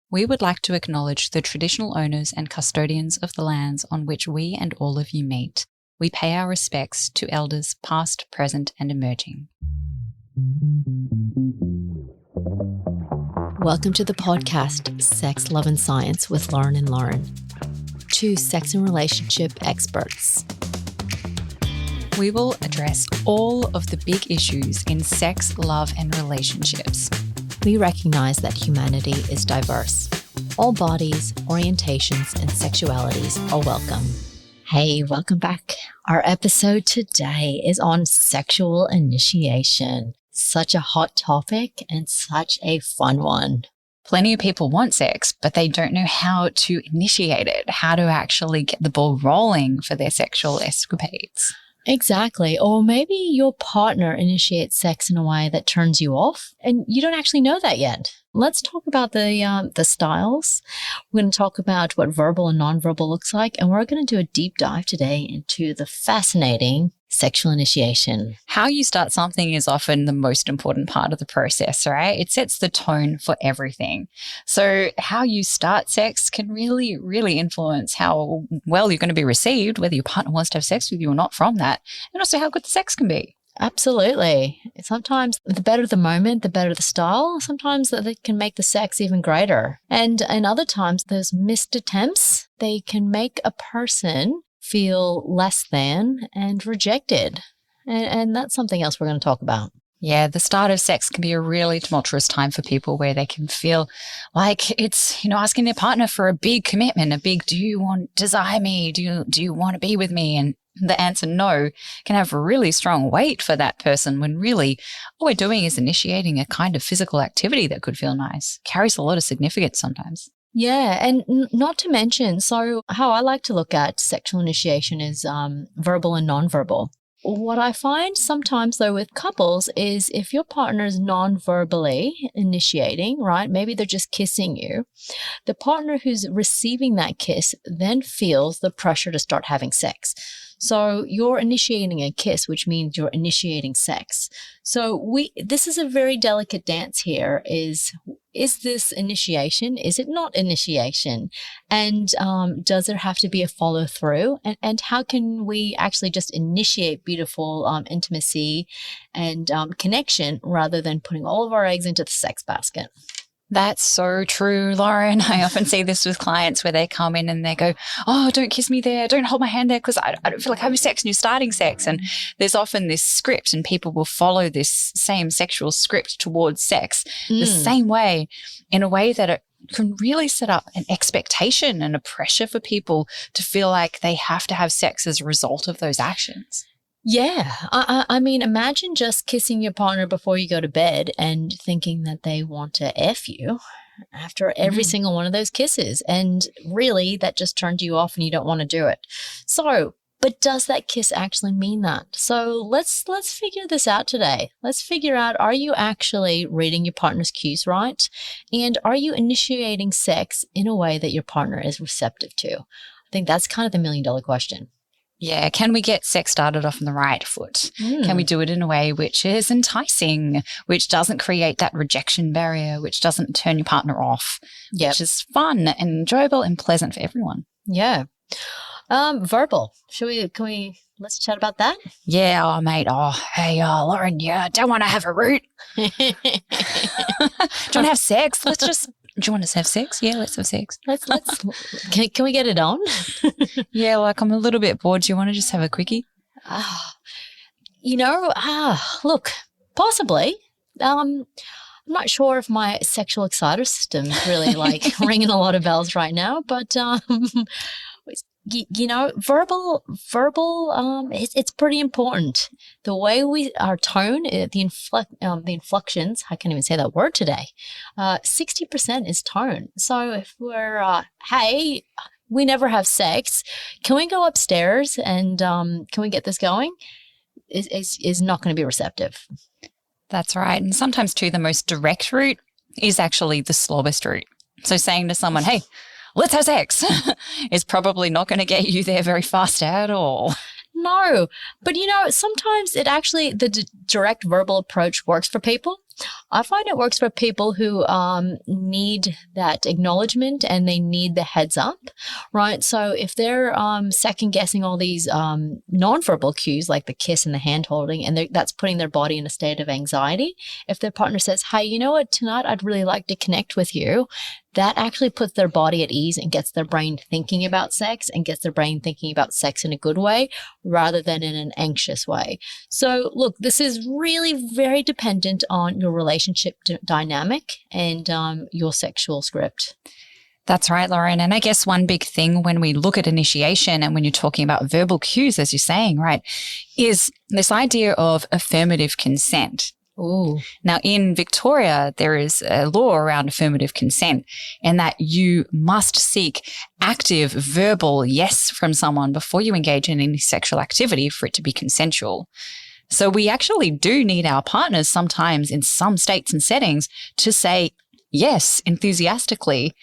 We would like to acknowledge the traditional owners and custodians of the lands on which we and all of you meet. We pay our respects to elders past, present, and emerging. Welcome to the podcast, Sex, Love and Science with Lauren and Lauren, two sex and relationship experts. We will address all of the big issues in sex, love, and relationships. We recognize that humanity is diverse. All bodies, orientations, and sexualities are welcome. Hey, welcome back. Our episode today is on sexual initiation. Such a hot topic and such a fun one. Plenty of people want sex, but they don't know how to initiate it, how to actually get the ball rolling for their sexual escapades. Exactly. Or maybe your partner initiates sex in a way that turns you off and you don't actually know that yet. Let's talk about the styles. We're going to talk about what verbal and nonverbal looks like, and we're going to do a deep dive today into the fascinating sexual initiation. How you start something is often the most important part of the process, right? It sets the tone for everything. So how you start sex can really influence how well you're going to be received, whether your partner wants to have sex with you or not from that, and also how good the sex can be. Absolutely. Sometimes the better the moment, the better the style. Sometimes they can make the sex even greater. And other times, those missed attempts, they can make a person feel less than and rejected. And that's something else we're going to talk about. Yeah, the start of sex can be a really tumultuous time for people where they can feel like it's, asking their partner for a big commitment, do you desire me? Do you want to be with me? And the answer no can have a really strong weight for that person when really all we're doing is initiating a kind of physical activity that could feel nice. Carries a lot of significance sometimes. Yeah, and not to mention, so how I like to look at sexual initiation is verbal and nonverbal. What I find sometimes, though, with couples is if your partner is non-verbally initiating, right, maybe they're just kissing you, the partner who's receiving that kiss then feels the pressure to start having sex. So you're initiating a kiss, which means you're initiating sex. So this is a very delicate dance here. Is this initiation? Is it not initiation? And does there have to be a follow through? And how can we actually just initiate beautiful intimacy and connection rather than putting all of our eggs into the sex basket? That's so true, Lauren. I often see this with clients where they come in and they go, oh, don't kiss me there. Don't hold my hand there because I don't feel like having sex and you're starting sex. And there's often this script and people will follow this same sexual script towards sex the same way, in a way that it can really set up an expectation and a pressure for people to feel like they have to have sex as a result of those actions. Yeah. I mean, imagine just kissing your partner before you go to bed and thinking that they want to F you after every single one of those kisses. And really, that just turned you off and you don't want to do it. So, but does that kiss actually mean that? So let's figure this out today. Let's figure out, are you actually reading your partner's cues right? And are you initiating sex in a way that your partner is receptive to? I think that's kind of the $1 million question. Yeah, can we get sex started off on the right foot? Can we do it in a way which is enticing, which doesn't create that rejection barrier, which doesn't turn your partner off, which is fun and enjoyable and pleasant for everyone? Yeah. Verbal. Let's chat about that? Yeah, oh, mate. Oh, hey, Lauren, don't want to have a root. Do you want to have sex? Do you want us to have sex? Yeah, let's have sex. Can we get it on? Yeah, I'm a little bit bored. Do you want to just have a quickie? Look, possibly. I'm not sure if my sexual exciter system is really ringing a lot of bells right now, but verbal, it's pretty important. The way our tone, the inflections, I can't even say that word today, 60% is tone. So if we're, hey, we never have sex, can we go upstairs and can we get this going? Is not going to be receptive. That's right. And sometimes too, the most direct route is actually the slowest route. So saying to someone, hey, let's have sex is probably not going to get you there very fast at all. No, but sometimes the direct verbal approach works for people. I find it works for people who need that acknowledgement and they need the heads up, right? So if they're second guessing all these nonverbal cues like the kiss and the hand holding, and that's putting their body in a state of anxiety, if their partner says, hey, you know what, tonight I'd really like to connect with you, that actually puts their body at ease and gets their brain thinking about sex and gets their brain thinking about sex in a good way rather than in an anxious way. So look, this is really very dependent on your relationship dynamic and your sexual script. That's right, Lauren. And I guess one big thing when we look at initiation and when you're talking about verbal cues, as you're saying, right, is this idea of affirmative consent. Ooh. Now, in Victoria, there is a law around affirmative consent and that you must seek active verbal yes from someone before you engage in any sexual activity for it to be consensual. So we actually do need our partners sometimes in some states and settings to say yes enthusiastically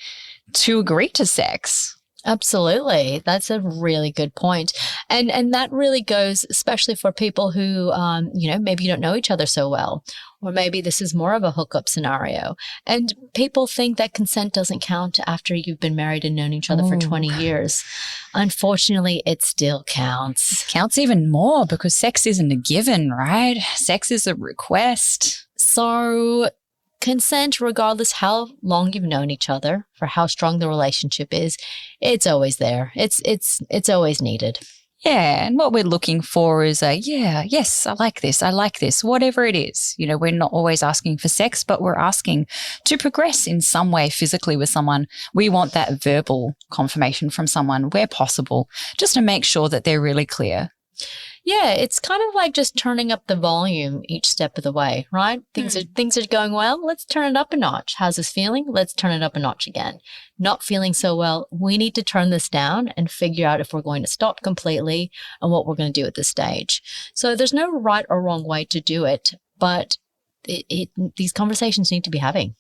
to agree to sex. Absolutely. That's a really good point. And that really goes especially for people who, maybe you don't know each other so well, or maybe this is more of a hookup scenario. And people think that consent doesn't count after you've been married and known each other for 20 years. Unfortunately, it still counts. It counts even more because sex isn't a given, right? Sex is a request. So consent, regardless how long you've known each other, for how strong the relationship is, it's always there. It's always needed. Yeah, and what we're looking for is yes, I like this, whatever it is. You know, we're not always asking for sex, but we're asking to progress in some way physically with someone. We want that verbal confirmation from someone where possible, just to make sure that they're really clear. Yeah, it's kind of like just turning up the volume each step of the way, right? Things are going well. Let's turn it up a notch. How's this feeling? Let's turn it up a notch again. Not feeling so well. We need to turn this down and figure out if we're going to stop completely and what we're going to do at this stage. So there's no right or wrong way to do it, but these conversations need to be having.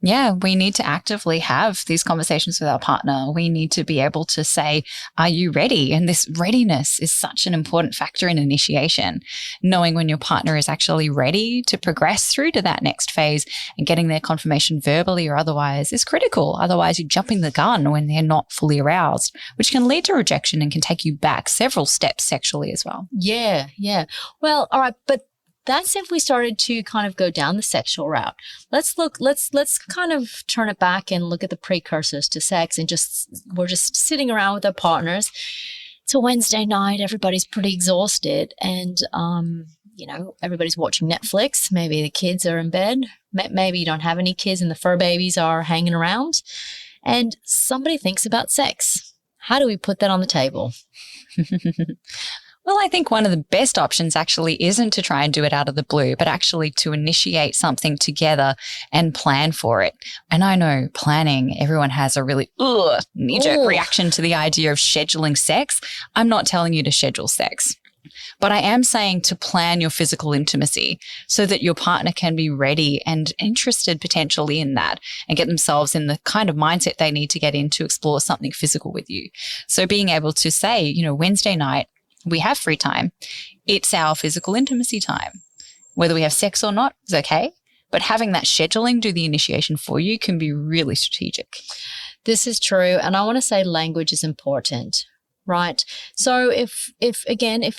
Yeah, we need to actively have these conversations with our partner. We need to be able to say, are you ready? And this readiness is such an important factor in initiation. Knowing when your partner is actually ready to progress through to that next phase and getting their confirmation verbally or otherwise is critical. Otherwise, you're jumping the gun when they're not fully aroused, which can lead to rejection and can take you back several steps sexually as well. Yeah. Well, all right, but that's if we started to kind of go down the sexual route. Let's kind of turn it back and look at the precursors to sex and we're just sitting around with our partners. It's a Wednesday night. Everybody's pretty exhausted and, everybody's watching Netflix. Maybe the kids are in bed. Maybe you don't have any kids and the fur babies are hanging around and somebody thinks about sex. How do we put that on the table? Well, I think one of the best options actually isn't to try and do it out of the blue, but actually to initiate something together and plan for it. And I know planning, everyone has a really knee-jerk reaction to the idea of scheduling sex. I'm not telling you to schedule sex, but I am saying to plan your physical intimacy so that your partner can be ready and interested potentially in that and get themselves in the kind of mindset they need to get in to explore something physical with you. So being able to say, Wednesday night, we have free time. It's our physical intimacy time. Whether we have sex or not is okay, but having that scheduling do the initiation for you can be really strategic. This is true. And I want to say language is important, right? So if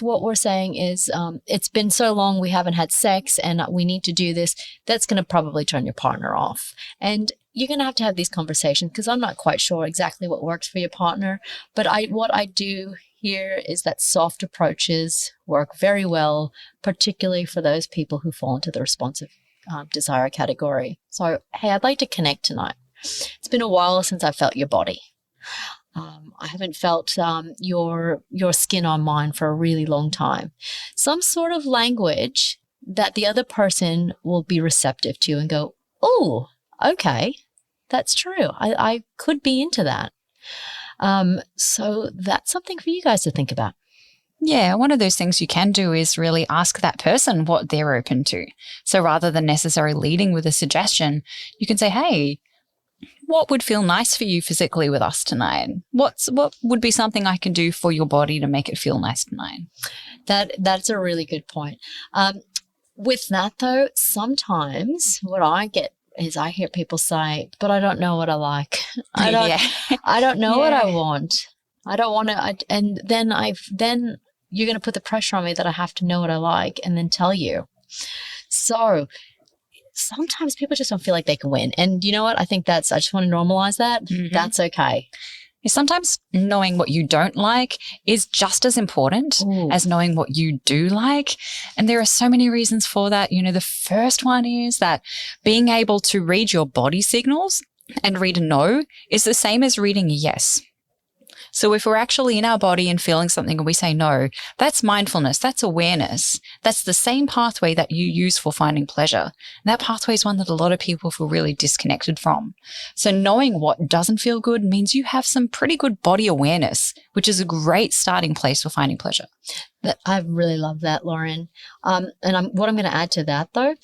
what we're saying is it's been so long we haven't had sex and we need to do this, that's going to probably turn your partner off. And you're going to have these conversations because I'm not quite sure exactly what works for your partner. But what I do here is that soft approaches work very well, particularly for those people who fall into the responsive desire category. So, hey, I'd like to connect tonight. It's been a while since I felt your body. I haven't felt your skin on mine for a really long time. Some sort of language that the other person will be receptive to and go, oh, okay, that's true. I could be into that. So that's something for you guys to think about. Yeah, one of those things you can do is really ask that person what they're open to. So rather than necessarily leading with a suggestion, you can say, hey, what would feel nice for you physically with us tonight? What would be something I can do for your body to make it feel nice tonight? That's a really good point. With that though, sometimes what I get is I hear people say, but I don't know what I like. I don't know what I want. I don't want to, and then you're going to put the pressure on me that I have to know what I like and then tell you. So sometimes people just don't feel like they can win. And you know what? I just want to normalize that. Mm-hmm. That's okay. Sometimes knowing what you don't like is just as important as knowing what you do like. And there are so many reasons for that. The first one is that being able to read your body signals and read a no is the same as reading a yes. So if we're actually in our body and feeling something and we say no, that's mindfulness, that's awareness. That's the same pathway that you use for finding pleasure. And that pathway is one that a lot of people feel really disconnected from. So knowing what doesn't feel good means you have some pretty good body awareness, which is a great starting place for finding pleasure. I really love that, Lauren. What I'm going to add to that, though,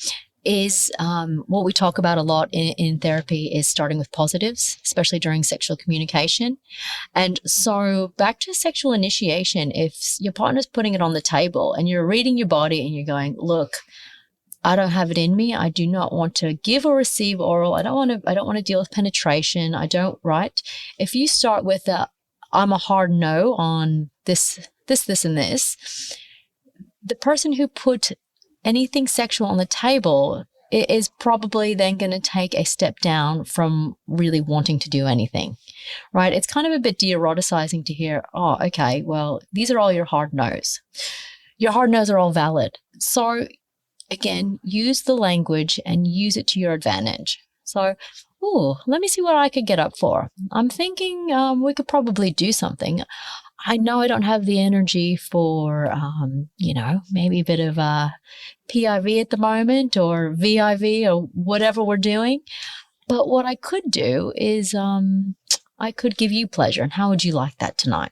is what we talk about a lot in therapy is starting with positives, especially during sexual communication. And so back to sexual initiation, if your partner's putting it on the table and you're reading your body and you're going, look, I don't have it in me. I do not want to give or receive oral. I don't want to deal with penetration. Right? If you start with I'm a hard no on this, and this, the person who put anything sexual on the table is probably then going to take a step down from really wanting to do anything, right? It's kind of a bit de-eroticizing to hear, oh, okay, well, these are all your hard no's. Your hard no's are all valid. So again, use the language and use it to your advantage. So, let me see what I could get up for. I'm thinking we could probably do something. I know I don't have the energy for, maybe a bit of PIV at the moment or VIV or whatever we're doing. But what I could do is I could give you pleasure. And how would you like that tonight?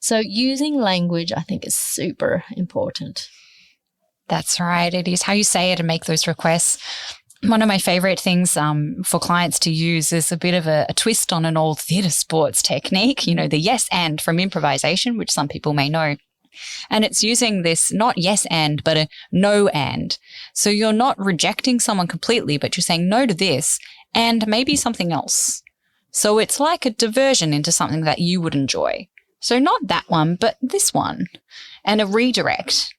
So using language, I think, is super important. That's right. It is how you say it and make those requests. One of my favorite things for clients to use is a bit of a twist on an old theatre sports technique, the yes and from improvisation, which some people may know. And it's using this not yes and, but a no and. So you're not rejecting someone completely, but you're saying no to this and maybe something else. So it's like a diversion into something that you would enjoy. So not that one, but this one, and a redirect.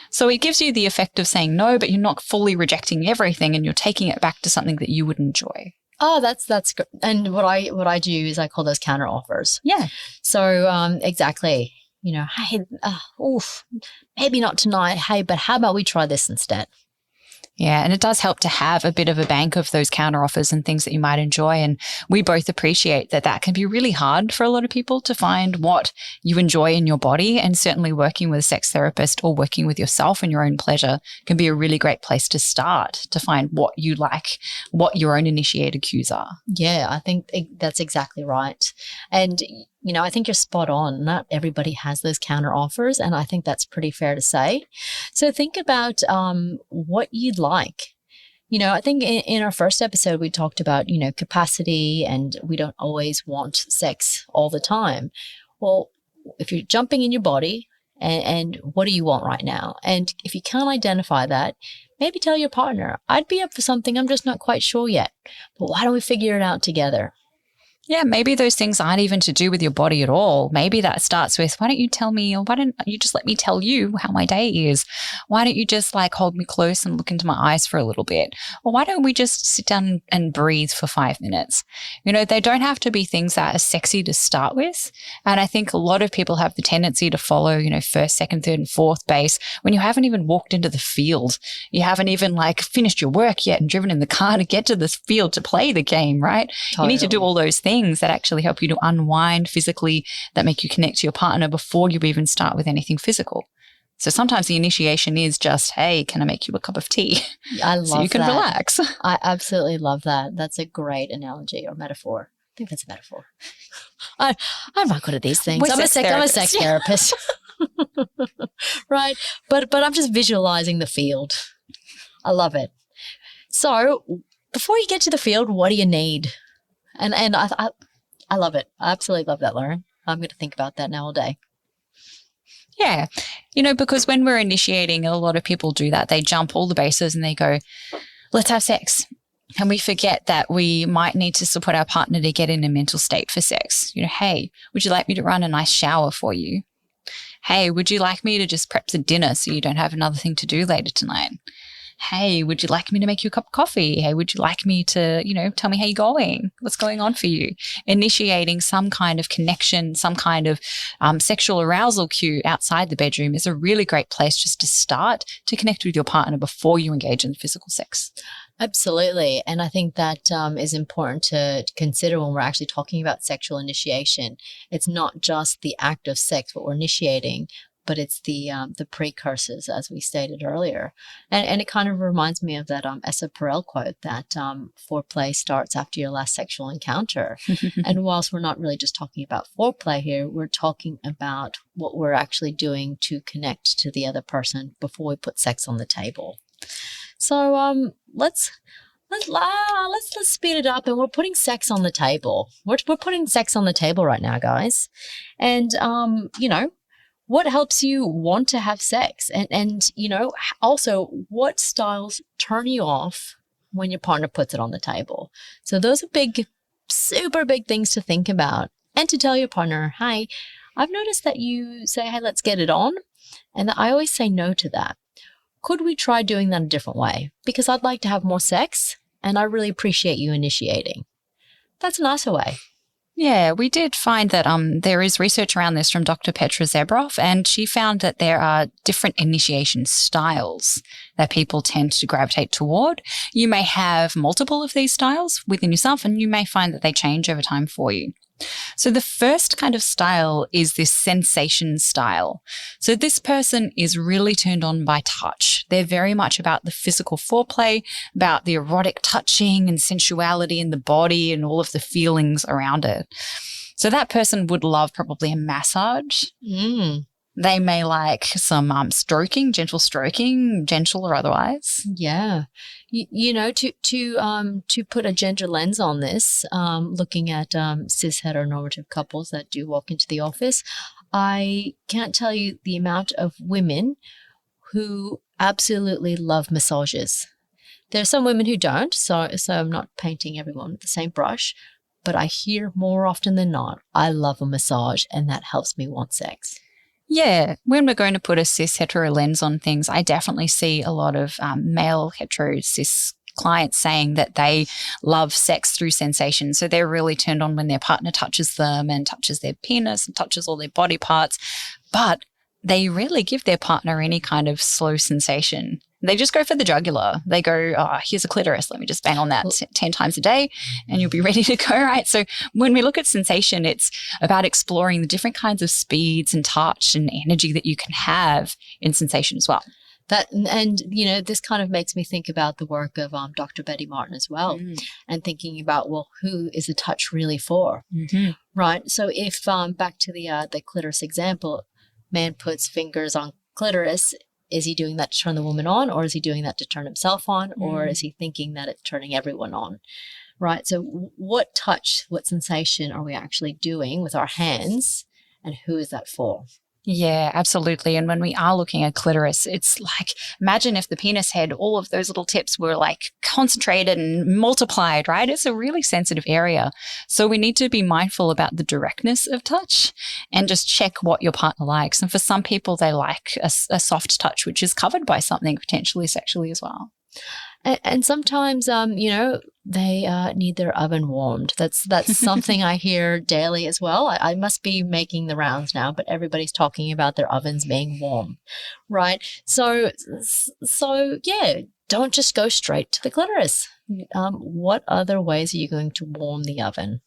So it gives you the effect of saying no, but you're not fully rejecting everything and you're taking it back to something that you would enjoy. Oh, that's good. And what I do is I call those counter offers. Yeah. So exactly, hey, maybe not tonight. Hey, but how about we try this instead? Yeah, and it does help to have a bit of a bank of those counter offers and things that you might enjoy. And we both appreciate that can be really hard for a lot of people to find what you enjoy in your body. And certainly working with a sex therapist or working with yourself and your own pleasure can be a really great place to start to find what you like, what your own initiator cues are. Yeah, I think that's exactly right. And I think you're spot on. Not everybody has those counter offers, and I think that's pretty fair to say. So think about what you'd like. I think in our first episode, we talked about, capacity, and we don't always want sex all the time. Well, if you're jumping in your body, and what do you want right now? And if you can't identify that, maybe tell your partner, I'd be up for something, I'm just not quite sure yet. But why don't we figure it out together? Yeah, maybe those things aren't even to do with your body at all. Maybe that starts with, why don't you tell me, or why don't you just let me tell you how my day is? Why don't you just hold me close and look into my eyes for a little bit? Or why don't we just sit down and breathe for 5 minutes? They don't have to be things that are sexy to start with. And I think a lot of people have the tendency to follow, first, second, third, and fourth base when you haven't even walked into the field. You haven't even finished your work yet and driven in the car to get to this field to play the game, right? Totally. You need to do all those things that actually help you to unwind physically, that make you connect to your partner before you even start with anything physical. So sometimes the initiation is just, hey, can I make you a cup of tea? I love so you can that. relax. I absolutely love that. That's a great analogy or metaphor. I think that's a metaphor. I'm not good at these things. I'm a sex therapist. Right. But I'm just visualizing the field. I love it. So before you get to the field, what do you need? And I love it. I absolutely love that, Lauren. I'm going to think about that now all day. Yeah. Because when we're initiating, a lot of people do that. They jump all the bases and they go, let's have sex. And we forget that we might need to support our partner to get in a mental state for sex. Hey, would you like me to run a nice shower for you? Hey, would you like me to just prep the dinner so you don't have another thing to do later tonight? Hey, would you like me to make you a cup of coffee? Hey, would you like me to, tell me how you're going? What's going on for you? Initiating some kind of connection, some kind of sexual arousal cue outside the bedroom is a really great place just to start to connect with your partner before you engage in physical sex. Absolutely. And I think that is important to consider when we're actually talking about sexual initiation. It's not just the act of sex, what we're initiating, but it's the precursors, as we stated earlier. And it kind of reminds me of that Essa Perel quote that foreplay starts after your last sexual encounter. And whilst we're not really just talking about foreplay here, we're talking about what we're actually doing to connect to the other person before we put sex on the table. So let's speed it up, and we're putting sex on the table. We're putting sex on the table right now, guys. And what helps you want to have sex, and also what styles turn you off when your partner puts it on the table. So those are super big things to think about, and to tell your partner, hey, I've noticed that you say, hey, let's get it on, and I always say no to that. Could we try doing that a different way? Because I'd like to have more sex and I really appreciate you initiating. That's a nicer way. Yeah, we did find that there is research around this from Dr. Petra Zebroff, and she found that there are different initiation styles that people tend to gravitate toward. You may have multiple of these styles within yourself, and you may find that they change over time for you. So the first kind of style is this sensation style. So this person is really turned on by touch. They're very much about the physical foreplay, about the erotic touching and sensuality in the body and all of the feelings around it. So that person would love probably a massage. They may like some stroking, gentle or otherwise. Yeah. To put a gender lens on this, looking at cis heteronormative couples that do walk into the office, I can't tell you the amount of women who absolutely love massages. There are some women who don't, so I'm not painting everyone with the same brush, but I hear more often than not, I love a massage and that helps me want sex. Yeah, when we're going to put a cis hetero lens on things, I definitely see a lot of male hetero cis clients saying that they love sex through sensation. So they're really turned on when their partner touches them and touches their penis and touches all their body parts, but they rarely give their partner any kind of slow sensation. They just go for the jugular. They go, here's a clitoris. Let me just bang on that 10 times a day and you'll be ready to go, right? So when we look at sensation, it's about exploring the different kinds of speeds and touch and energy that you can have in sensation as well. This kind of makes me think about the work of Dr. Betty Martin as well, and thinking about, well, who is the touch really for, right? So if back to the clitoris example, man puts fingers on clitoris, is he doing that to turn the woman on, or is he doing that to turn himself on, or is he thinking that it's turning everyone on, right? So what touch, what sensation are we actually doing with our hands, and who is that for? Yeah, absolutely. And when we are looking at clitoris, it's like, imagine if the penis had all of those little tips were like concentrated and multiplied, right? It's a really sensitive area. So we need to be mindful about the directness of touch and just check what your partner likes. And for some people, they like a soft touch, which is covered by something potentially sexually as well. And sometimes, they need their oven warmed. That's something I hear daily as well. I must be making the rounds now, but everybody's talking about their ovens being warm, right? So yeah, don't just go straight to the clitoris. What other ways are you going to warm the oven?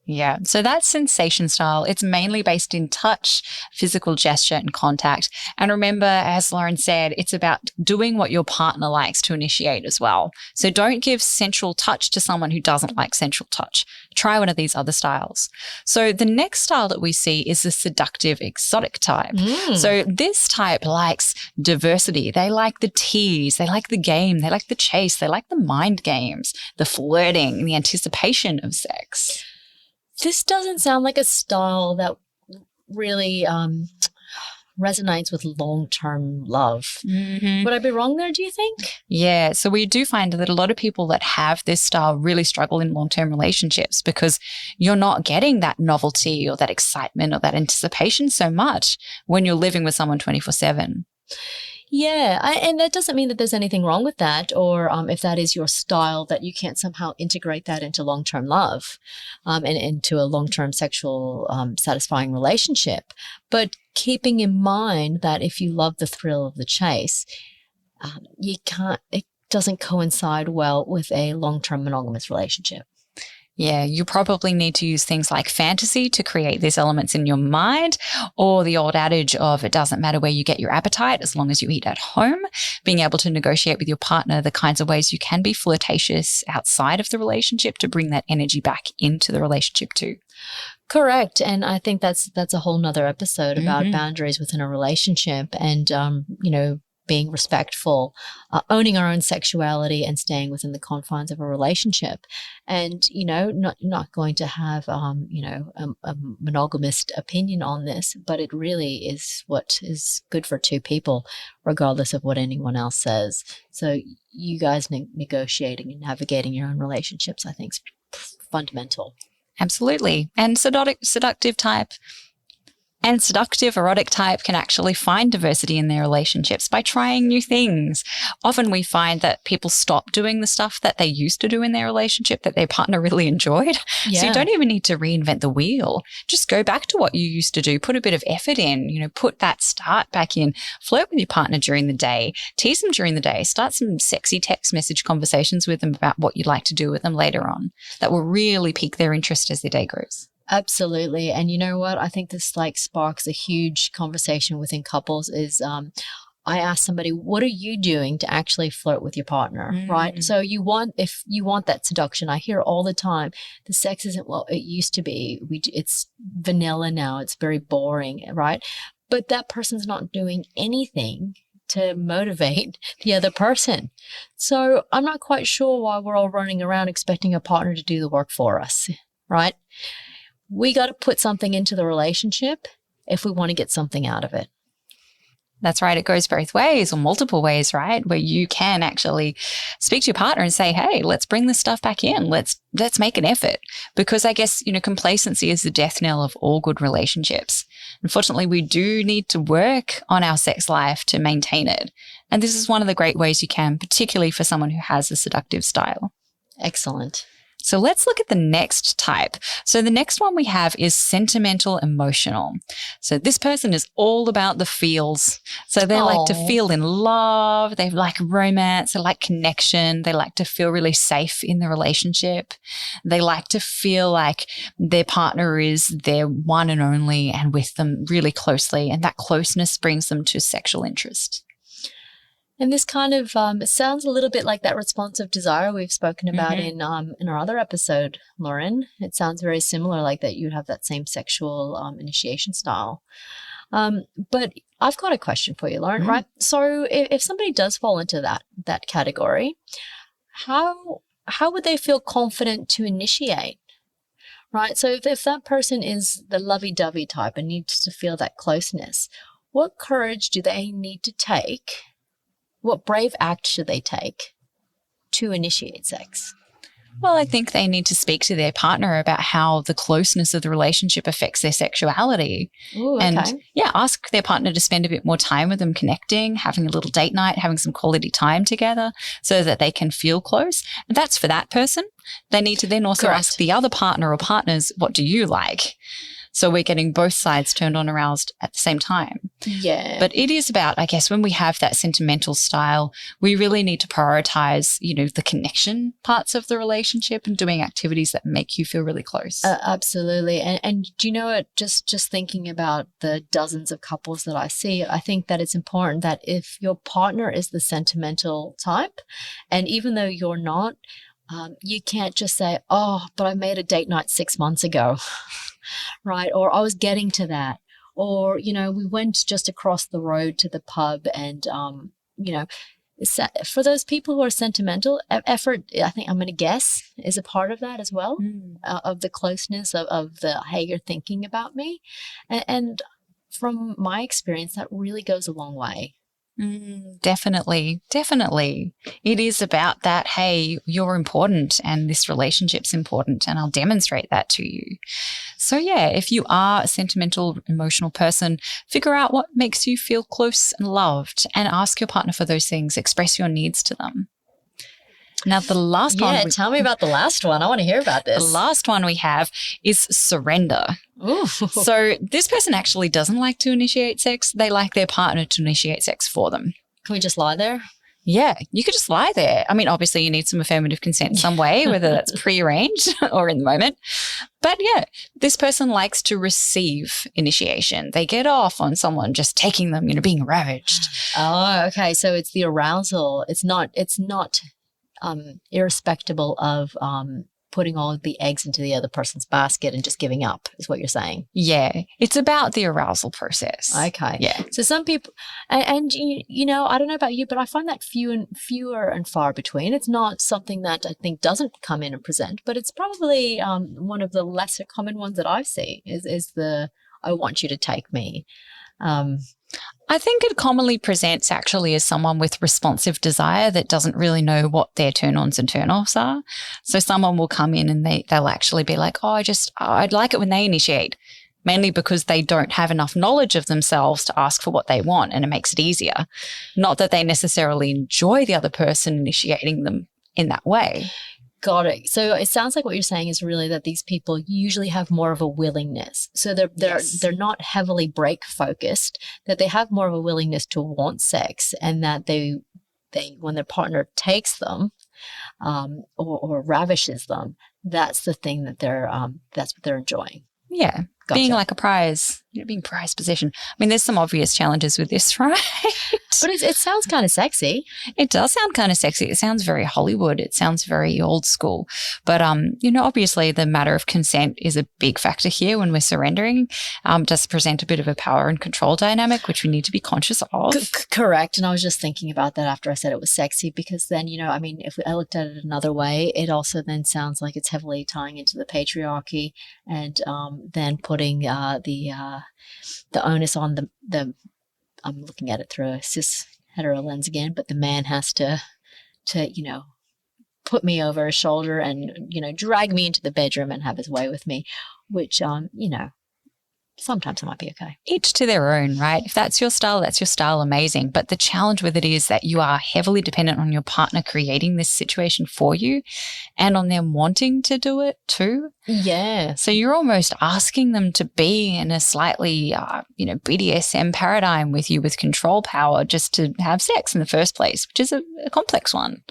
Yeah, so that sensation style, it's mainly based in touch, physical gesture and contact. And remember, as Lauren said, it's about doing what your partner likes to initiate as well. So don't give sensual touch to someone who doesn't like sensual touch. Try one of these other styles. So the next style that we see is the seductive exotic type. So this type likes diversity. They like the tease. They like the game. They like the chase. They like the mind games, the flirting, the anticipation of sex. This doesn't sound like a style that really resonates with long-term love. Mm-hmm. Would I be wrong there, do you think? Yeah. So we do find that a lot of people that have this style really struggle in long-term relationships because you're not getting that novelty or that excitement or that anticipation so much when you're living with someone 24/7. Yeah, and that doesn't mean that there's anything wrong with that, or if that is your style, that you can't somehow integrate that into long-term love and into a long-term sexual satisfying relationship. But keeping in mind that if you love the thrill of the chase, it doesn't coincide well with a long-term monogamous relationship. Yeah, you probably need to use things like fantasy to create these elements in your mind, or the old adage of it doesn't matter where you get your appetite as long as you eat at home, being able to negotiate with your partner the kinds of ways you can be flirtatious outside of the relationship to bring that energy back into the relationship too. Correct. And I think that's a whole nother episode about boundaries within a relationship and, being respectful, owning our own sexuality and staying within the confines of a relationship. And, not going to have, a monogamist opinion on this, but it really is what is good for two people, regardless of what anyone else says. So you guys negotiating and navigating your own relationships, I think, is fundamental. Absolutely. And seductive erotic type can actually find diversity in their relationships by trying new things. Often we find that people stop doing the stuff that they used to do in their relationship that their partner really enjoyed. Yeah. So you don't even need to reinvent the wheel. Just go back to what you used to do, put a bit of effort in, put that start back in, flirt with your partner during the day, tease them during the day, start some sexy text message conversations with them about what you'd like to do with them later on. That will really pique their interest as their day grows. Absolutely. And you know what? I think this sparks a huge conversation within couples is I ask somebody, what are you doing to actually flirt with your partner, right? So if you want that seduction, I hear all the time, the sex isn't what it used to be. It's vanilla now. It's very boring, right? But that person's not doing anything to motivate the other person. So I'm not quite sure why we're all running around expecting a partner to do the work for us, right? We got to put something into the relationship if we want to get something out of it. That's right. It goes both ways or multiple ways, right? Where you can actually speak to your partner and say, hey, let's bring this stuff back in. Let's make an effort. Because I guess, complacency is the death knell of all good relationships. Unfortunately, we do need to work on our sex life to maintain it. And this is one of the great ways you can, particularly for someone who has a seductive style. Excellent. So let's look at the next type. So the next one we have is sentimental emotional. So this person is all about the feels. So they like to feel in love. They like romance. They like connection. They like to feel really safe in the relationship. They like to feel like their partner is their one and only and with them really closely. And that closeness brings them to sexual interest. And this kind of it sounds a little bit like that responsive desire we've spoken about in our other episode, Lauren. It sounds very similar, like that you'd have that same sexual initiation style. But I've got a question for you, Lauren, right? So if somebody does fall into that category, how would they feel confident to initiate? Right? So if that person is the lovey-dovey type and needs to feel that closeness, what courage do they need to take? What brave act should they take to initiate sex? Well, I think they need to speak to their partner about how the closeness of the relationship affects their sexuality. Ooh, okay. And ask their partner to spend a bit more time with them connecting, having a little date night, having some quality time together so that they can feel close. And that's for that person. They need to then also ask the other partner or partners, what do you like? So we're getting both sides turned on, aroused at the same time. Yeah. But it is about, I guess, when we have that sentimental style, we really need to prioritize, the connection parts of the relationship and doing activities that make you feel really close. Absolutely. And do you know what, just thinking about the dozens of couples that I see, I think that it's important that if your partner is the sentimental type, and even though you're not, you can't just say, oh, but I made a date night 6 months ago. Right? Or I was getting to that. Or, we went just across the road to the pub and, for those people who are sentimental, effort, I think I'm going to guess, is a part of that as well, of the closeness of the, hey, you're thinking about me. And from my experience, that really goes a long way. Definitely. It is about that, hey, you're important and this relationship's important and I'll demonstrate that to you. So yeah, if you are a sentimental, emotional person, figure out what makes you feel close and loved and ask your partner for those things. Express your needs to them. Now, the last one. Yeah, tell me about the last one. I want to hear about this. The last one we have is surrender. Ooh. So this person actually doesn't like to initiate sex. They like their partner to initiate sex for them. Can we just lie there? Yeah, you could just lie there. I mean, obviously you need some affirmative consent some way, whether that's prearranged or in the moment. But yeah, this person likes to receive initiation. They get off on someone just taking them, being ravaged. Oh, okay. So it's the arousal. It's not irrespective of putting all of the eggs into the other person's basket and just giving up, is what you're saying. Yeah, it's about the arousal process. Okay. Yeah. So some people, and I don't know about you, but I find that fewer and far between. It's not something that I think doesn't come in and present, but it's probably one of the lesser common ones that I see is the I want you to take me. I think it commonly presents actually as someone with responsive desire that doesn't really know what their turn-ons and turn-offs are. So someone will come in and they'll actually be like, I'd like it when they initiate, mainly because they don't have enough knowledge of themselves to ask for what they want, and it makes it easier. Not that they necessarily enjoy the other person initiating them in that way. Got it. So it sounds like what you're saying is really that these people usually have more of a willingness. So they're not heavily break focused, that they have more of a willingness to want sex, and that they when their partner takes them or ravishes them, that's the thing that that's what they're enjoying. Yeah. Gotcha. Being like a prize, being prize possession. I mean, there's some obvious challenges with this, right? But it sounds kind of sexy. It does sound kind of sexy. It sounds very Hollywood. It sounds very old school. But, obviously the matter of consent is a big factor here when we're surrendering. Does present a bit of a power and control dynamic, which we need to be conscious of. Correct. And I was just thinking about that after I said it was sexy, because then, if I looked at it another way, it also then sounds like it's heavily tying into the patriarchy, and then putting the onus on the I'm looking at it through a cis hetero lens again, but the man has to put me over his shoulder and drag me into the bedroom and have his way with me, which sometimes it might be okay. Each to their own, right? If that's your style, amazing. But the challenge with it is that you are heavily dependent on your partner creating this situation for you and on them wanting to do it too. Yeah. So you're almost asking them to be in a slightly, BDSM paradigm with you with control power just to have sex in the first place, which is a complex one.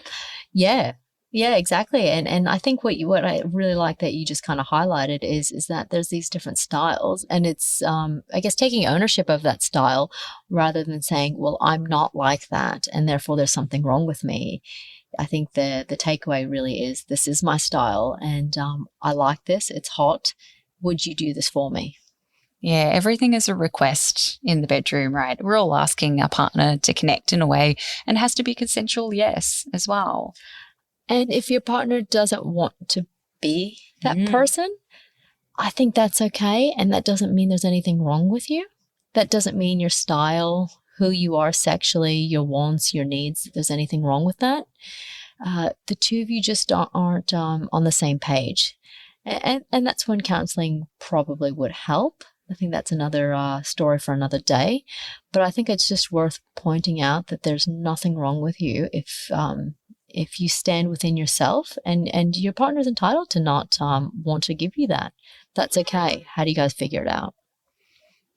Yeah. Yeah, exactly. And I think what I really like that you just kind of highlighted is that there's these different styles, and it's I guess taking ownership of that style rather than saying, well, I'm not like that and therefore there's something wrong with me. I think the takeaway really is, this is my style, and I like this. It's hot. Would you do this for me? Yeah, everything is a request in the bedroom, right? We're all asking our partner to connect in a way, and it has to be consensual, yes, as well. And if your partner doesn't want to be that person, I think that's okay. And that doesn't mean there's anything wrong with you. That doesn't mean your style, who you are sexually, your wants, your needs, there's anything wrong with that. The two of you just aren't on the same page. And that's when counseling probably would help. I think that's another story for another day. But I think it's just worth pointing out that there's nothing wrong with you if you stand within yourself, and your partner's entitled to not want to give you that. That's okay. How do you guys figure it out?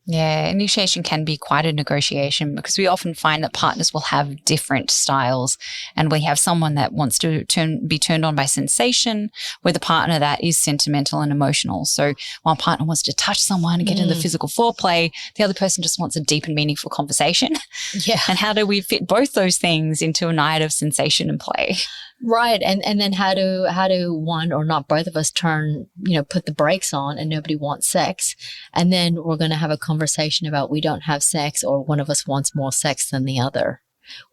Yeah, initiation can be quite a negotiation, because we often find that partners will have different styles, and we have someone that wants to be turned on by sensation with a partner that is sentimental and emotional. So one partner wants to touch someone and get into the physical foreplay, the other person just wants a deep and meaningful conversation. Yeah. And how do we fit both those things into a night of sensation and play? Right. And then how do one or not both of us put the brakes on and nobody wants sex, and then we're going to have a conversation about we don't have sex, or one of us wants more sex than the other,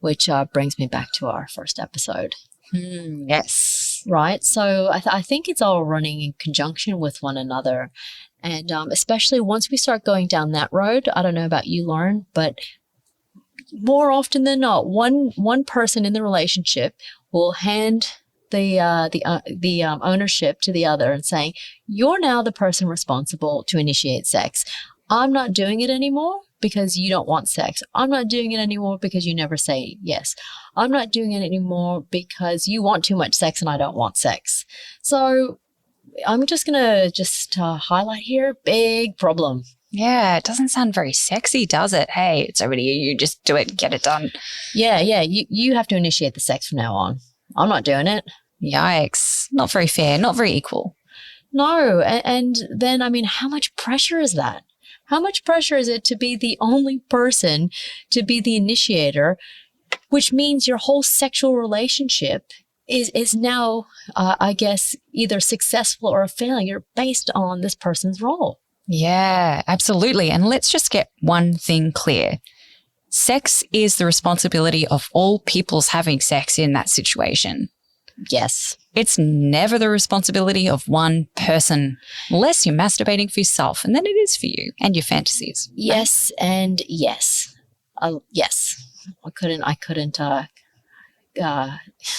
which brings me back to our first episode. Yes. Right. So I think it's all running in conjunction with one another. And especially once we start going down that road, I don't know about you, Lauren, but more often than not, one person in the relationship will hand the ownership to the other and saying, "You're now the person responsible to initiate sex. I'm not doing it anymore because you don't want sex. I'm not doing it anymore because you never say yes. I'm not doing it anymore because you want too much sex and I don't want sex." So I'm just going to highlight here, big problem. Yeah, it doesn't sound very sexy, does it? Hey, it's already you just do it, get it done. Yeah. You have to initiate the sex from now on. I'm not doing it. Yikes. Not very fair, not very equal. No. And then, I mean, how much pressure is that? How much pressure is it to be the only person to be the initiator, which means your whole sexual relationship is now, I guess, either successful or a failure based on this person's role. Yeah, absolutely. And let's just get one thing clear. Sex is the responsibility of all people's having sex in that situation. Yes. It's never the responsibility of one person, unless you're masturbating for yourself, and then it is for you and your fantasies. Yes and yes. Yes. I couldn't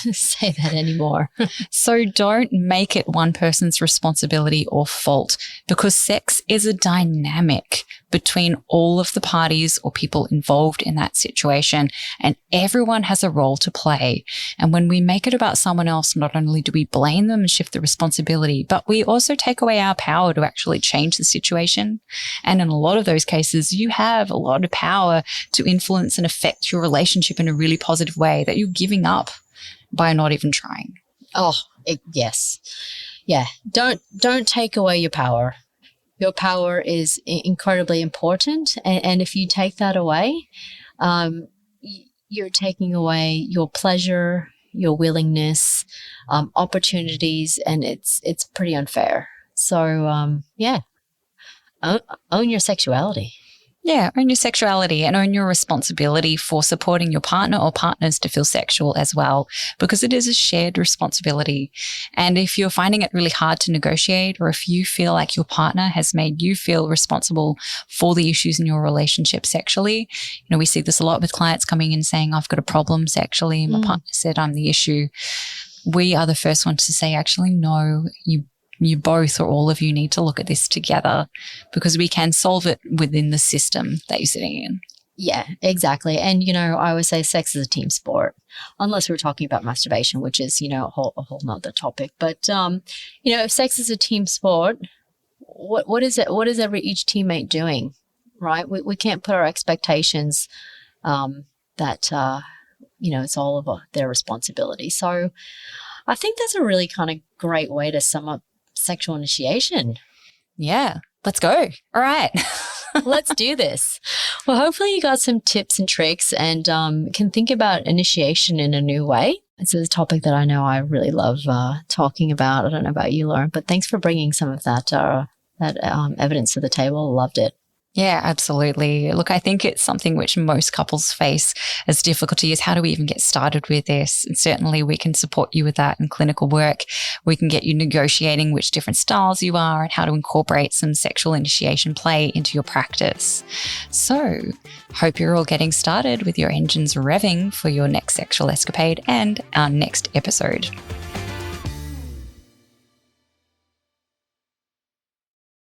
say that anymore. So don't make it one person's responsibility or fault, because sex is a dynamic between all of the parties or people involved in that situation, and everyone has a role to play. And when we make it about someone else, not only do we blame them and shift the responsibility, but we also take away our power to actually change the situation. And in a lot of those cases, you have a lot of power to influence and affect your relationship in a really positive way that you're giving up by not even trying. Yes. Yeah. Don't take away your power. Your power is incredibly important. And if you take that away, you're taking away your pleasure, your willingness, opportunities, and it's pretty unfair. So, own your sexuality. Yeah, own your sexuality and own your responsibility for supporting your partner or partners to feel sexual as well, because it is a shared responsibility. And if you're finding it really hard to negotiate, or if you feel like your partner has made you feel responsible for the issues in your relationship sexually, we see this a lot with clients coming in saying, "I've got a problem sexually. My partner said I'm the issue." We are the first ones to say, actually, no, you both or all of you need to look at this together, because we can solve it within the system that you're sitting in. Yeah, exactly. And, I always say sex is a team sport, unless we're talking about masturbation, which is, a whole nother topic. But, if sex is a team sport, what is it? What is each teammate doing, right? We can't put our expectations that, it's all of their responsibility. So I think that's a really kind of great way to sum up sexual initiation. Yeah, let's go. All right. Let's do this. Well, hopefully you got some tips and tricks and can think about initiation in a new way. It's a topic that I know I really love talking about. I don't know about you, Lauren, but thanks for bringing some of that evidence to the table. Loved it. Yeah, absolutely. Look, I think it's something which most couples face as difficulty is, how do we even get started with this? And certainly we can support you with that in clinical work. We can get you negotiating which different styles you are and how to incorporate some sexual initiation play into your practice. So, hope you're all getting started with your engines revving for your next sexual escapade and our next episode.